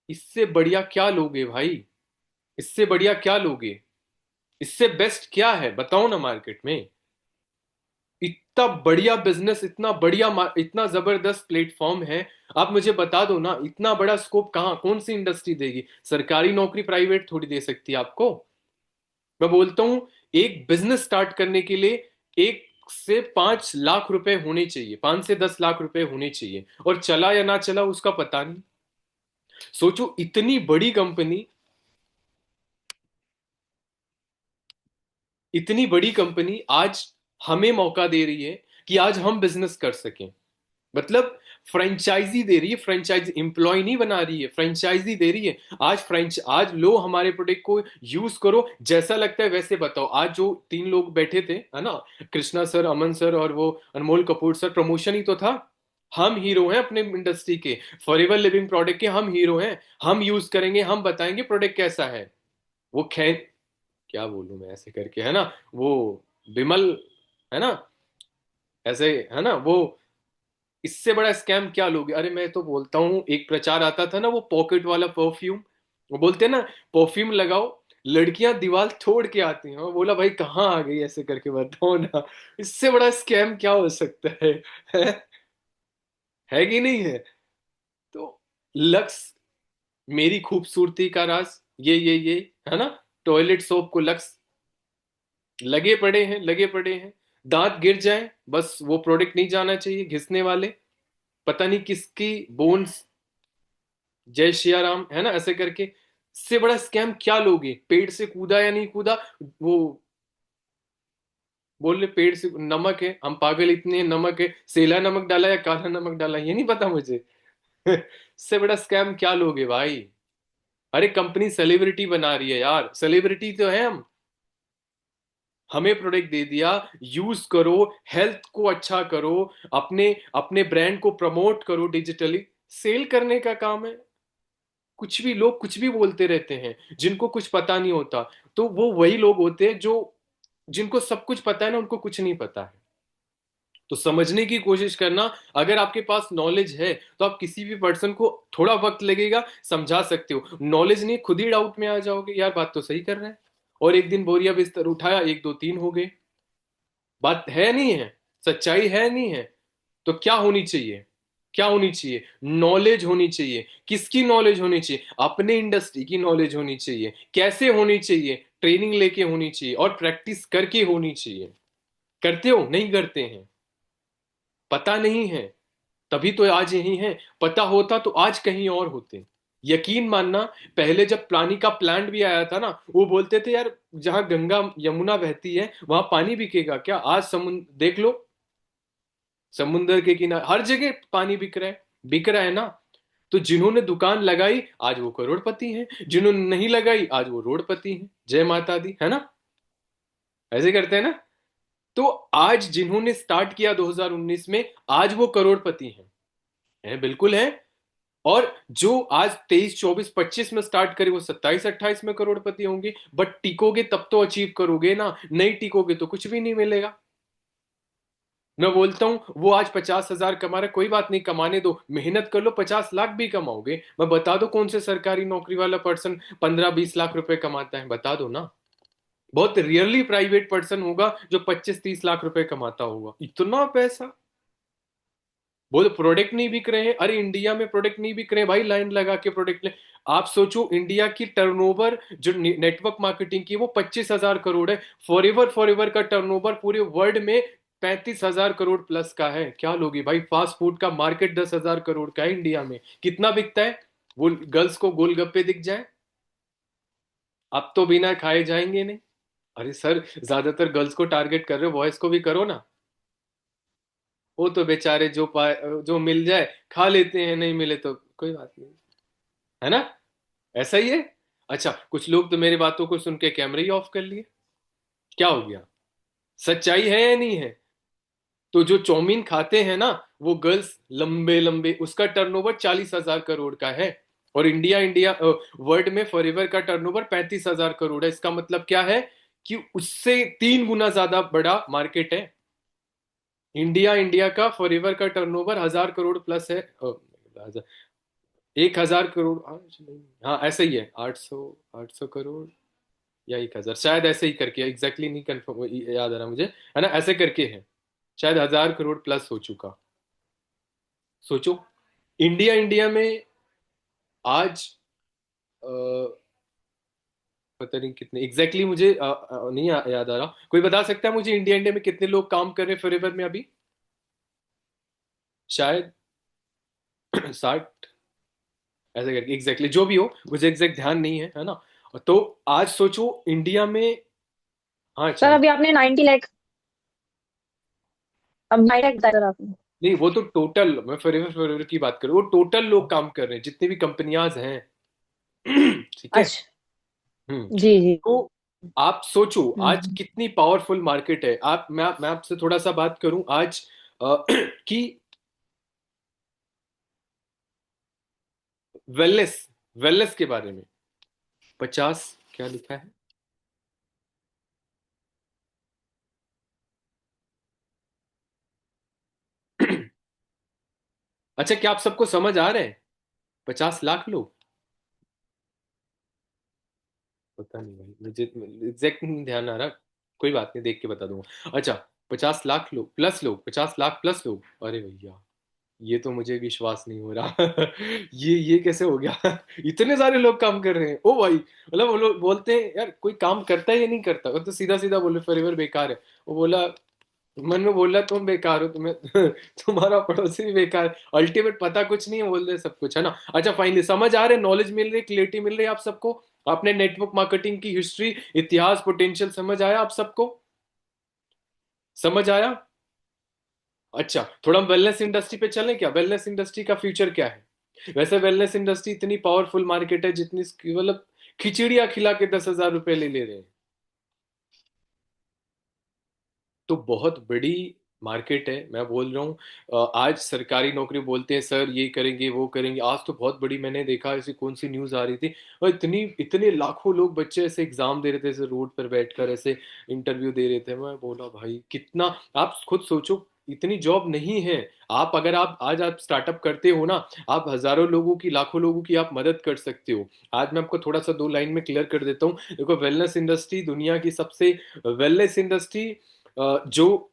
इससे बढ़िया क्या लोगे भाई? इससे बढ़िया क्या लोगे? इससे बेस्ट क्या है बताओ ना मार्केट में? इतना बढ़िया बिजनेस, इतना बढ़िया इतना जबरदस्त प्लेटफॉर्म है। आप मुझे बता दो ना, इतना बड़ा स्कोप कहाँ, कौन सी इंडस्ट्री देगी? सरकारी नौकरी प्राइवेट थोड़ी दे सकती है आपको। मैं बोलता हूं, एक बिजनेस स्टार्ट करने के लिए 1 से 5 लाख रुपए होने चाहिए, 5 से 10 लाख रुपए होने चाहिए, और चला या ना चला उसका पता नहीं। सोचो इतनी बड़ी कंपनी, इतनी बड़ी कंपनी आज हमें मौका दे रही है कि आज हम बिजनेस कर सकें। मतलब फ्रेंचाइजी दे रही है, फ्रेंचाइजी, एम्प्लॉय नहीं बना रही है, फ्रेंचाइजी दे रही है। आज लो हमारे प्रोडक्ट को यूज करो, जैसा लगता है वैसे बताओ। आज जो 3 लोग बैठे थे, है ना, कृष्णा सर, अमन सर और वो अनमोल कपूर सर, प्रमोशन ही तो था। हम हीरो हैं अपने इंडस्ट्री के, फॉरएवर लिविंग प्रोडक्ट के हम हीरो हैं। हम यूज करेंगे, हम बताएंगे प्रोडक्ट कैसा है। वो खे क्या बोलूं मैं ऐसे करके, है ना, वो विमल, है ना, ऐसे, है ना वो, इससे बड़ा स्कैम क्या लोगे? अरे मैं तो बोलता हूँ, एक प्रचार आता था ना, वो पॉकेट वाला परफ्यूम, वो बोलते हैं ना, परफ्यूम लगाओ, लड़कियां दीवार तोड़ के आती हैं। मैं बोला भाई कहाँ आ गई, ऐसे करके बताओ ना। इससे बड़ा स्कैम क्या हो सकता है? है कि नहीं है? तो लक्स, मेरी खूबसूरती का राज, ये है ना, टॉयलेट सोप को लक्स लगे पड़े हैं, लगे पड़े हैं। दांत गिर जाए बस वो प्रोडक्ट नहीं जाना चाहिए घिसने वाले, पता नहीं किसकी बोन्स, जय सिया राम, है ना, ऐसे करके। इससे बड़ा स्कैम क्या लोगे? पेड़ से कूदा या नहीं कूदा, वो बोल रहे पेड़ से नमक है, हम पागल इतने हैं, नमक है, सेला नमक डाला या काला नमक डाला, ये नहीं पता मुझे। इससे बड़ा स्कैम क्या लोगे भाई? अरे कंपनी सेलिब्रिटी बना रही है यार, सेलिब्रिटी तो है हम। हमें प्रोडक्ट दे दिया, यूज करो, हेल्थ को अच्छा करो, अपने अपने ब्रांड को प्रमोट करो डिजिटली, सेल करने का काम है। कुछ भी लोग कुछ भी बोलते रहते हैं, जिनको कुछ पता नहीं होता। तो वो वही लोग होते हैं जो, जिनको सब कुछ पता है ना, उनको कुछ नहीं पता है। तो समझने की कोशिश करना। अगर आपके पास नॉलेज है तो आप किसी भी पर्सन को, थोड़ा वक्त लगेगा, समझा सकते हो। नॉलेज नहीं, खुद ही डाउट में आ जाओगे, यार बात तो सही कर रहे हैं, और एक दिन बोरिया बिस्तर उठाया, 1 2 3 हो गए। बात है नहीं है, सच्चाई है नहीं है। तो क्या होनी चाहिए? क्या होनी चाहिए? नॉलेज होनी चाहिए। किसकी नॉलेज होनी चाहिए? अपने इंडस्ट्री की नॉलेज होनी चाहिए। कैसे होनी चाहिए? ट्रेनिंग लेके होनी चाहिए और प्रैक्टिस करके होनी चाहिए। करते हो? नहीं करते हैं, पता नहीं है, तभी तो आज यही है। पता होता तो आज कहीं और होते। यकीन मानना, पहले जब पानी का प्लांट भी आया था ना, वो बोलते थे यार जहां गंगा यमुना बहती है वहां पानी बिकेगा क्या? आज समुद्र देख लो, समुद्र के किनारे हर जगह पानी बिक रहा है, बिक रहा है ना। तो जिन्होंने दुकान लगाई आज वो करोड़पति हैं, जिन्होंने नहीं लगाई आज वो रोडपति हैं। जय माता दी, है ना, ऐसे करते हैं ना। तो आज जिन्होंने स्टार्ट किया 2019 में, आज वो करोड़पति हैं, बिल्कुल है। और जो आज 23 24 25 में स्टार्ट करे वो 27 28 में करोड़पति होंगे। बट टिकोगे तब तो अचीव करोगे ना, नहीं टिकोगे तो कुछ भी नहीं मिलेगा। मैं बोलता हूं, वो आज 50,000 कमा रहा है, कोई बात नहीं, कमाने दो, मेहनत कर लो, 50 लाख भी कमाओगे। मैं बता दो कौन से सरकारी नौकरी वाला पर्सन 15 20 लाख रुपए कमाता है, बता दो ना। बहुत रियरली प्राइवेट पर्सन होगा जो 25 30 लाख रुपए कमाता होगा, इतना पैसा। वो तो प्रोडक्ट नहीं बिक रहे हैं। अरे इंडिया में प्रोडक्ट नहीं बिक रहे हैं भाई, लाइन लगा के प्रोडक्ट ले। आप सोचो इंडिया की टर्नओवर जो नेटवर्क मार्केटिंग की वो 25,000 करोड़ है। फॉरएवर फॉरएवर का टर्नओवर पूरे वर्ल्ड में 35,000 करोड़ प्लस का है। क्या लोगी भाई, फास्ट फूड का मार्केट 10,000 करोड़ का है इंडिया में, कितना बिकता है? वो गर्ल्स को गोलगप्पे दिख जाए, अब तो बिना खाए जाएंगे नहीं। अरे सर, ज्यादातर गर्ल्स को टारगेट कर रहे हो, बॉयज को भी करो ना। वो तो बेचारे जो पाए, जो मिल जाए खा लेते हैं, नहीं मिले तो कोई बात नहीं, है ना? ऐसा ही है। अच्छा, कुछ लोग तो मेरी बातों को सुन के कैमरे ही ऑफ कर लिए। क्या हो गया? सच्चाई है या नहीं है? तो जो चाउमीन खाते हैं ना, वो गर्ल्स लंबे लंबे, उसका टर्नओवर 40,000 करोड़ का है। और इंडिया इंडिया वर्ल्ड में फॉरएवर का टर्नओवर 35,000 करोड़ है। इसका मतलब क्या है कि उससे 3 गुना ज्यादा बड़ा मार्केट है। इंडिया इंडिया का फॉरएवर का टर्नओवर 1,000 करोड़ प्लस है। 1,000 करोड़, हाँ ऐसे ही है, 800 करोड़ या 1,000, शायद ऐसे ही करके, एग्जैक्टली नहीं कंफर्म याद आ रहा मुझे, है ना, ऐसे करके है। शायद 1,000 करोड़ प्लस हो चुका। सोचो, इंडिया इंडिया में आज पता नहीं कितने एग्जैक्टली मुझे नहीं याद आ रहा। कोई बता सकता है मुझे इंडिया इंडिया में कितने लोग काम कर रहे हैं फॉरएवर में अभी? शायद 60, ऐसे करके, एग्जैक्टली जो भी हो मुझे एग्जैक्ट ध्यान नहीं है, है ना? तो आज सोचो इंडिया में। हाँ सर अच्छा। अभी आपने 90 लाख, अब 90 लाख बताया सर आपने। नहीं वो तो टोटल, मैं फॉरएवर फॉरएवर की बात करूँ, वो टोटल लोग काम कर रहे हैं जितनी भी कंपनियां हैं। ठीक है। अच्छा। हम्म। जी जी। तो आप सोचो आज हम्म। कितनी पावरफुल मार्केट है। आप मैं आपसे थोड़ा सा बात करूं आज कि वेलनेस, वेलनेस के बारे में। 50, क्या लिखा है? अच्छा, क्या आप सबको समझ आ रहे हैं? 50 लाख लोग, पता नहीं भाई, मुझे एग्जैक्ट नहीं ध्यान आ रहा। कोई बात नहीं, देख के बता दूंगा। अच्छा, 50 लाख लोग प्लस लोग, 50 लाख प्लस लोग, अरे भैया ये तो मुझे विश्वास नहीं हो रहा। ये कैसे हो गया? इतने सारे लोग काम कर रहे हैं ओ भाई। मतलब वो लोग बोलते हैं यार कोई काम करता है या नहीं करता, वो तो सीधा सीधा बोले फॉरएवर बेकार है। वो बोला, मन में बोला तुम बेकार हो, तुम्हें तुम्हारा पड़ोसी भी बेकार है। अल्टीमेट पता कुछ नहीं है, बोल रहे सब कुछ, है ना? अच्छा फाइनली समझ आ रहे, नॉलेज मिल रही, क्लियरिटी मिल रही है आप सबको? आपने नेटवर्क मार्केटिंग की हिस्ट्री, इतिहास, पोटेंशियल समझ आया आप सबको? समझ आया? अच्छा, थोड़ा वेलनेस इंडस्ट्री पे चलें क्या? वेलनेस इंडस्ट्री का फ्यूचर क्या है? वैसे वेलनेस इंडस्ट्री इतनी पावरफुल मार्केट है जितनी मतलब खिचड़ियां खिला के 10,000 रुपए ले ले रहे हैं। तो बहुत बड़ी मार्केट है, मैं बोल रहा हूँ। आज सरकारी नौकरी बोलते हैं सर ये करेंगे वो करेंगे, आज तो बहुत बड़ी, मैंने देखा ऐसी कौन सी न्यूज़ आ रही थी, और इतनी इतने लाखों लोग बच्चे ऐसे एग्जाम दे रहे थे, ऐसे रोड पर बैठकर ऐसे इंटरव्यू दे रहे थे। मैं बोला भाई कितना, आप खुद सोचो, इतनी जॉब नहीं है। आप अगर आप स्टार्टअप करते हो ना, आप हजारों लोगों की, लाखों लोगों की आप मदद कर सकते हो। आज मैं आपको थोड़ा सा 2 लाइन में क्लियर कर देता हूँ। देखो, वेलनेस इंडस्ट्री दुनिया की सबसे, वेलनेस इंडस्ट्री जो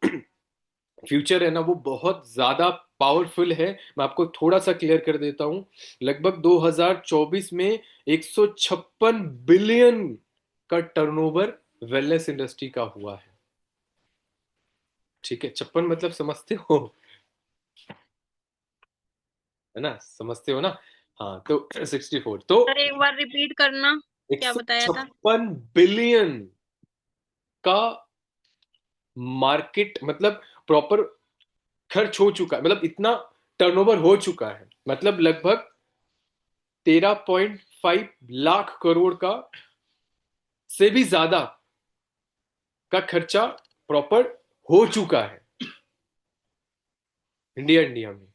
फ्यूचर है ना, वो बहुत ज्यादा पावरफुल है। मैं आपको थोड़ा सा क्लियर कर देता हूं। लगभग 2024 में 156 बिलियन का टर्नओवर वेलनेस इंडस्ट्री का हुआ है। ठीक है, 56 मतलब समझते हो, है ना? समझते हो ना? हाँ तो 64, तो सर एक बार रिपीट करना, एक क्या सौ बताया था? छप्पन बिलियन का मार्केट, मतलब प्रॉपर खर्च हो चुका है, मतलब इतना टर्नओवर हो चुका है, मतलब लगभग 13.5 लाख करोड़ का से भी ज्यादा का खर्चा प्रॉपर हो चुका है इंडिया इंडिया में।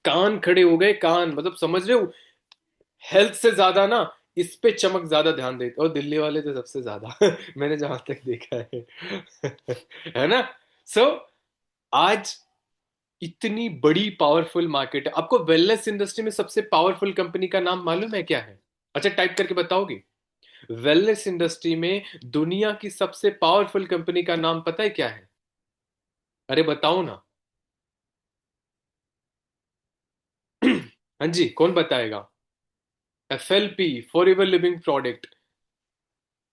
कान खड़े हो गए, कान, मतलब समझ रहे हो? हेल्थ से ज्यादा ना इस पे चमक ज्यादा ध्यान देते, और दिल्ली वाले तो सबसे ज्यादा मैंने जहां तक देखा है। है ना? सो आज इतनी बड़ी पावरफुल मार्केट है। आपको वेलनेस इंडस्ट्री में सबसे पावरफुल कंपनी का नाम मालूम है क्या है? अच्छा, टाइप करके बताओगे? वेलनेस इंडस्ट्री में दुनिया की सबसे पावरफुल कंपनी का नाम पता है क्या है? अरे बताओ ना। हाँ जी, कौन बताएगा? FLP, forever living product.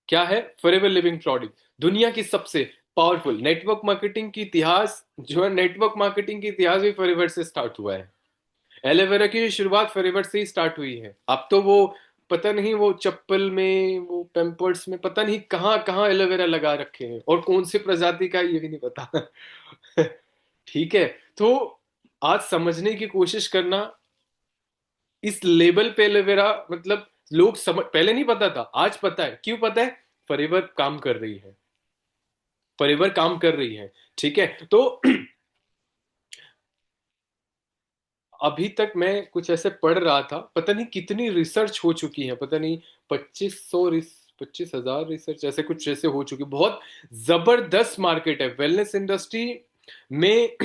क्या है फॉरएवर लिविंग प्रोडक्ट? दुनिया की सबसे पावरफुल नेटवर्क मार्केटिंग की इतिहास जो है, नेटवर्क मार्केटिंग की इतिहास भी फॉरएवर से स्टार्ट हुआ है। एलोवेरा की शुरुआत फॉरएवर से ही स्टार्ट हुई है। अब तो वो पता नहीं, वो चप्पल में, वो पेम्पर्स में, पता नहीं कहाँ कहाँ एलोवेरा लगा रखे हैं, और कौन सी प्रजाति का है, ये भी नहीं पता। ठीक है। तो आज समझने की कोशिश करना, इस लेवल पे एलोवेरा, मतलब लोग समझ, पहले नहीं पता था, आज पता है। क्यों पता है? फॉरएवर काम कर रही है, फॉरएवर काम कर रही है। ठीक है। तो अभी तक मैं कुछ ऐसे पढ़ रहा था, पता नहीं कितनी रिसर्च हो चुकी है, पता नहीं 2500 25,000 रिसर्च ऐसे कुछ ऐसे हो चुकी, बहुत जबरदस्त मार्केट है वेलनेस इंडस्ट्री में।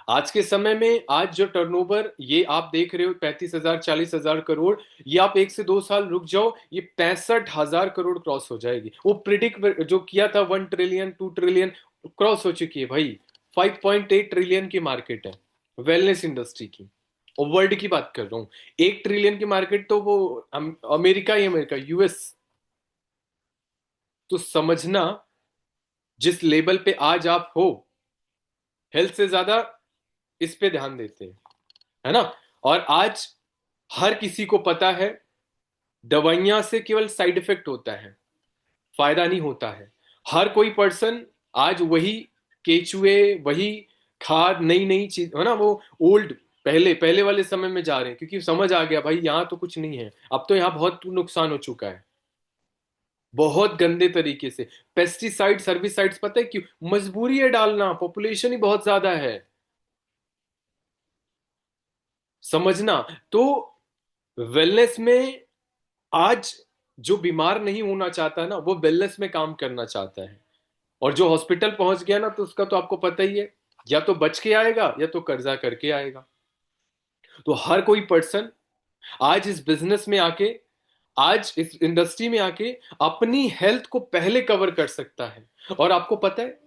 आज के समय में, आज जो टर्नओवर ये आप देख रहे हो 35,000 40,000 करोड़, ये आप 1 से 2 साल रुक जाओ, ये 65,000 करोड़ क्रॉस हो जाएगी। वो प्रिडिक्ट जो किया था 1 ट्रिलियन 2 ट्रिलियन, क्रॉस हो चुकी है भाई। 5.8 ट्रिलियन की मार्केट है वेलनेस इंडस्ट्री की, और वर्ल्ड की बात कर रहा हूँ। 1 ट्रिलियन की मार्केट तो वो अमेरिका ही, अमेरिका, US। तो समझना, जिस लेवल पे आज आप हो, हेल्थ से ज्यादा इस पे ध्यान देते हैं, है ना? और आज हर किसी को पता है, दवाइयां से केवल साइड इफेक्ट होता है, फायदा नहीं होता है। हर कोई पर्सन आज वही केचुए, वही खाद, नई नई चीज, है ना, वो ओल्ड, पहले पहले वाले समय में जा रहे हैं, क्योंकि समझ आ गया भाई यहाँ तो कुछ नहीं है, अब तो यहाँ बहुत नुकसान हो चुका है, बहुत गंदे तरीके से। पेस्टिसाइड सर्विसाइड्स, पता है क्यों? मजबूरी है डालना, पॉपुलेशन ही बहुत ज्यादा है, समझना। तो वेलनेस में आज जो बीमार नहीं होना चाहता ना, वो वेलनेस में काम करना चाहता है। और जो हॉस्पिटल पहुंच गया ना, तो उसका तो आपको पता ही है, या तो बच के आएगा या तो कर्जा करके आएगा। तो हर कोई पर्सन आज इस बिजनेस में आके, आज इस इंडस्ट्री में आके अपनी हेल्थ को पहले कवर कर सकता है। और आपको पता है,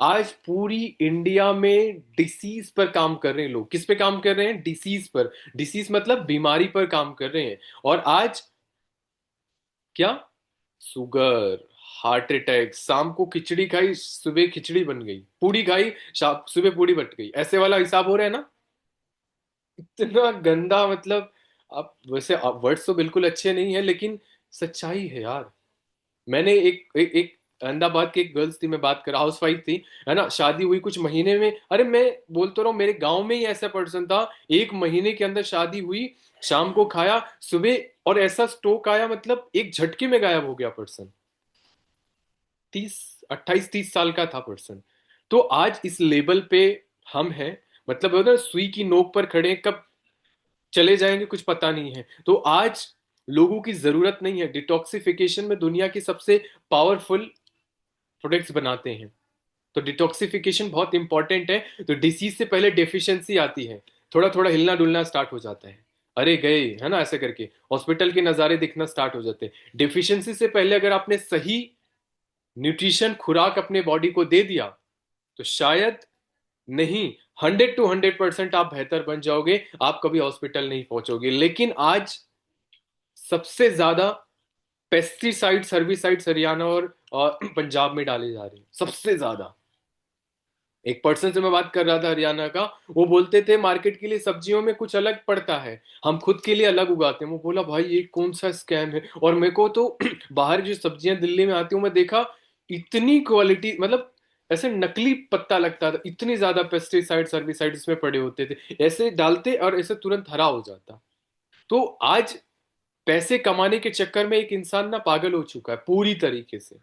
आज पूरी इंडिया में डिसीज पर काम कर रहे हैं लोग। किस पे काम कर रहे हैं? डिसीज पर। डिसीज मतलब बीमारी पर काम कर रहे हैं। और आज क्या? शुगर, हार्ट अटैक, शाम को खिचड़ी खाई सुबह खिचड़ी बन गई, पूड़ी खाई सुबह पूड़ी बट गई, ऐसे वाला हिसाब हो रहा है ना। इतना गंदा, मतलब आप वैसे वर्ड्स तो बिल्कुल अच्छे नहीं है, लेकिन सच्चाई है यार। मैंने एक अहमदाबाद की एक गर्ल्स थी, मैं बात कर, हाउस वाइफ थी, है ना, शादी हुई कुछ महीने में, अरे मैं बोलता रहा हूँ, मेरे गांव में ही ऐसा पर्सन था, 1 महीने के अंदर शादी हुई, शाम को खाया सुबह, और ऐसा स्ट्रोक आया, मतलब एक झटके में गायब हो गया पर्सन। 28 30 साल का था पर्सन। तो आज इस लेवल पे हम हैं, मतलब उधर सुई की नोक पर खड़े हैं, कब चले जाएंगे कुछ पता नहीं है। तो आज लोगों की जरूरत नहीं है, डिटॉक्सिफिकेशन में दुनिया की सबसे पावरफुल प्रोडक्ट्स बनाते हैं। तो डिटॉक्सिफिकेशन बहुत इंपॉर्टेंट है। तो डिसीज से पहले डेफिशिएंसी आती है, थोड़ा थोड़ा हिलना डुलना स्टार्ट हो जाता है, अरे गए, है ना, ऐसे करके हॉस्पिटल के नज़ारे दिखना स्टार्ट हो जाते हैं। डेफिशिएंसी से पहले अगर आपने सही न्यूट्रिशन खुराक अपने बॉडी को दे दिया, तो शायद नहीं, 100 to 100% आप बेहतर बन जाओगे, आप कभी हॉस्पिटल नहीं पहुंचोगे। लेकिन आज सबसे ज्यादा पेस्टिसाइड सर्विसाइड्स हरियाणा और पंजाब में डाले जा रहे हैं, सबसे ज्यादा। एक पर्सन से मैं बात कर रहा था हरियाणा का, वो बोलते थे मार्केट के लिए सब्जियों में कुछ अलग पड़ता है, हम खुद के लिए अलग उगाते हैं। वो बोला भाई ये कौन सा स्कैम है। और मेरे को तो बाहर जो सब्जियां दिल्ली में आती हूँ, मैं देखा इतनी क्वालिटी, मतलब ऐसे नकली पत्ता लगता था, इतनी ज्यादा पेस्टिसाइड सर्विसाइड इसमें पड़े होते थे, ऐसे डालते और ऐसे तुरंत हरा हो जाता। तो आज पैसे कमाने के चक्कर में एक इंसान ना पागल हो चुका है पूरी तरीके से।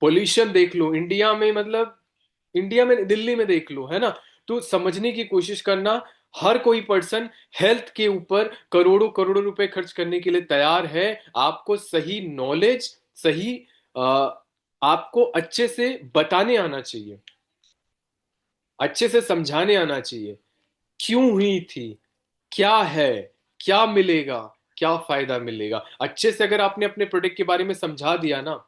पोल्यूशन देख लो इंडिया में, मतलब इंडिया में, दिल्ली में देख लो, है ना। तो समझने की कोशिश करना, हर कोई पर्सन हेल्थ के ऊपर करोड़ों करोड़ों रुपए खर्च करने के लिए तैयार है। आपको सही नॉलेज, सही आपको अच्छे से बताने आना चाहिए, अच्छे से समझाने आना चाहिए, क्यों हुई थी, क्या है, क्या मिलेगा, क्या फायदा मिलेगा। अच्छे से अगर आपने अपने प्रोडक्ट के बारे में समझा दिया ना,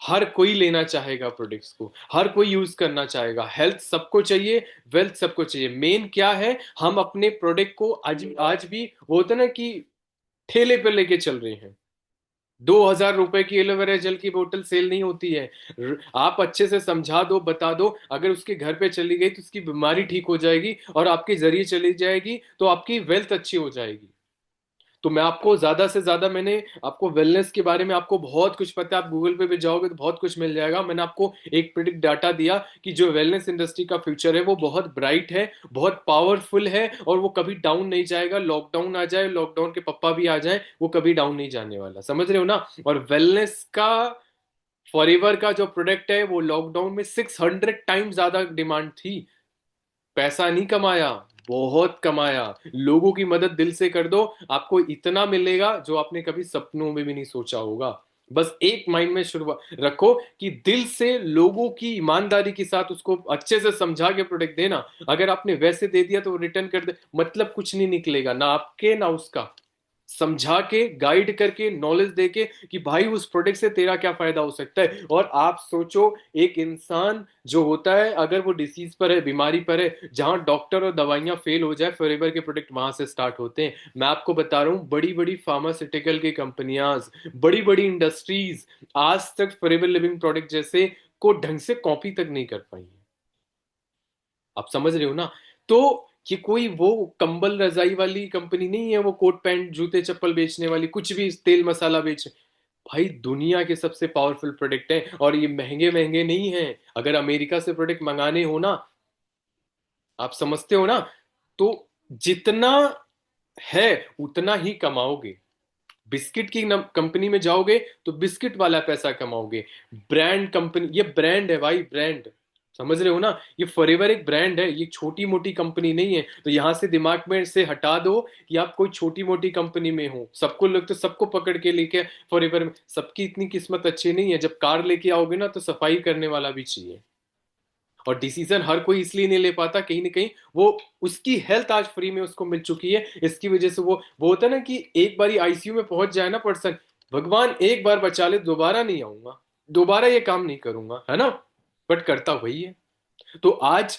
हर कोई लेना चाहेगा प्रोडक्ट्स को, हर कोई यूज करना चाहेगा। हेल्थ सबको चाहिए, वेल्थ सबको चाहिए। मेन क्या है, हम अपने प्रोडक्ट को आज आज भी वो होता है ना कि ठेले पे लेके चल रहे हैं। 2,000 रुपए की एलोवेरा जेल की बोतल सेल नहीं होती है। आप अच्छे से समझा दो, बता दो, अगर उसके घर पे चली गई तो उसकी बीमारी ठीक हो जाएगी, और आपके जरिए चली जाएगी तो आपकी वेल्थ अच्छी हो जाएगी। तो मैं आपको ज्यादा से ज्यादा, मैंने आपको वेलनेस के बारे में आपको बहुत कुछ पता है, आप गूगल पे भी जाओगे तो बहुत कुछ मिल जाएगा। मैंने आपको एक प्रिडिक्ट डाटा दिया कि जो वेलनेस इंडस्ट्री का फ्यूचर है वो बहुत ब्राइट है, बहुत पावरफुल है, और वो कभी डाउन नहीं जाएगा। लॉकडाउन आ जाए, लॉकडाउन के पप्पा भी आ जाए, वो कभी डाउन नहीं जाने वाला। समझ रहे हो ना? और वेलनेस का फॉरएवर का जो प्रोडक्ट है वो लॉकडाउन में 600 टाइम्स ज्यादा डिमांड थी। पैसा नहीं कमाया, बहुत कमाया। लोगों की मदद दिल से कर दो, आपको इतना मिलेगा जो आपने कभी सपनों में भी नहीं सोचा होगा। बस एक माइंड में शुरुआत रखो कि दिल से लोगों की ईमानदारी के साथ उसको अच्छे से समझा के प्रोडक्ट देना। अगर आपने वैसे दे दिया तो रिटर्न कर दे, मतलब कुछ नहीं निकलेगा, ना आपके ना उसका। समझा के, गाइड करके, नॉलेज देके कि भाई उस प्रोडक्ट से तेरा क्या फायदा हो सकता है। और आप सोचो, एक इंसान जो होता है अगर वो डिसीज पर है, बीमारी पर है, जहां डॉक्टर और दवाइयां फेल हो जाए, फॉरएवर के प्रोडक्ट वहां से स्टार्ट होते हैं। मैं आपको बता रहा हूं, बड़ी बड़ी फार्मास्यूटिकल की कंपनियां, बड़ी बड़ी इंडस्ट्रीज आज तक फॉरएवर लिविंग प्रोडक्ट जैसे को ढंग से कॉपी तक नहीं कर पाई है। आप समझ रहे हो ना? तो ये कोई वो कंबल रजाई वाली कंपनी नहीं है, वो कोट पैंट जूते चप्पल बेचने वाली, कुछ भी तेल मसाला बेच। भाई दुनिया के सबसे पावरफुल प्रोडक्ट हैं, और ये महंगे महंगे नहीं हैं। अगर अमेरिका से प्रोडक्ट मंगाने हो ना, आप समझते हो ना, तो जितना है उतना ही कमाओगे। बिस्किट की कंपनी में जाओगे तो बिस्किट वाला पैसा कमाओगे। ब्रांड कंपनी, ये ब्रांड है भाई, ब्रांड। समझ रहे हो ना? ये फॉरएवर एक ब्रांड है, ये छोटी मोटी कंपनी नहीं है। तो यहां से दिमाग में से हटा दो कि आप कोई छोटी मोटी कंपनी में हो। सबको लोग तो सबको पकड़ के लेके फॉरएवर में, सबकी इतनी किस्मत अच्छी नहीं है। जब कार लेके आओगे ना तो सफाई करने वाला भी चाहिए। और डिसीजन हर कोई इसलिए नहीं ले पाता, कहीं ना कहीं वो उसकी हेल्थ आज फ्री में उसको मिल चुकी है, इसकी वजह से वो होता है ना कि एक बार आईसीयू में पहुंच जाए ना पर्सन, भगवान एक बार बचा ले, दोबारा नहीं आऊंगा, दोबारा ये काम नहीं करूंगा, है ना? बट करता वही है। तो आज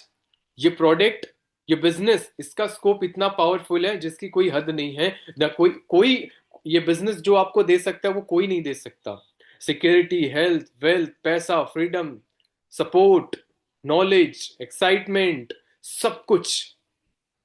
ये प्रोडक्ट, ये बिजनेस, इसका स्कोप इतना पावरफुल है जिसकी कोई हद नहीं है। ना कोई कोई ये बिजनेस जो आपको दे सकता है वो कोई नहीं दे सकता। सिक्योरिटी, हेल्थ, वेल्थ, पैसा, फ्रीडम, सपोर्ट, नॉलेज, एक्साइटमेंट, सब कुछ।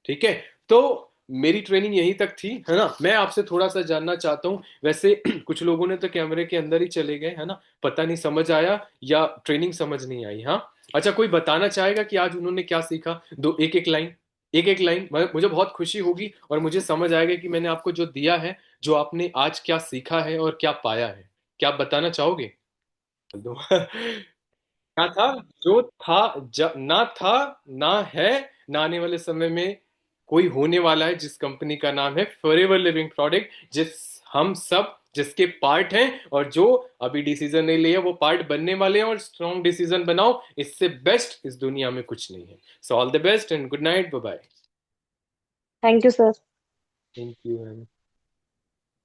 ठीक है? तो मेरी ट्रेनिंग यहीं तक थी, है ना? मैं आपसे थोड़ा सा जानना चाहता हूँ, वैसे कुछ लोगों ने तो कैमरे के अंदर ही चले गए, है ना? पता नहीं समझ आया या ट्रेनिंग समझ नहीं आई। हाँ, अच्छा, कोई बताना चाहेगा कि आज उन्होंने क्या सीखा? दो, एक एक लाइन, एक एक लाइन, मुझे बहुत खुशी होगी और मुझे समझ आएगा कि मैंने आपको जो दिया है, जो आपने आज क्या सीखा है और क्या पाया है। क्या आप बताना चाहोगे? दो। क्या था? जो था, ना था, ना है, ना आने वाले समय में कोई होने वाला है, जिस कंपनी का नाम है फॉरएवर लिविंग प्रोडक्ट, जिस हम सब जिसके पार्ट हैं, और जो अभी डिसीजन नहीं लिया वो पार्ट बनने वाले हैं। और स्ट्रॉन्ग डिसीजन बनाओ, इससे बेस्ट इस दुनिया में कुछ नहीं है। So all the best and good night, bye bye. Thank you, sir. Thank you ma'am.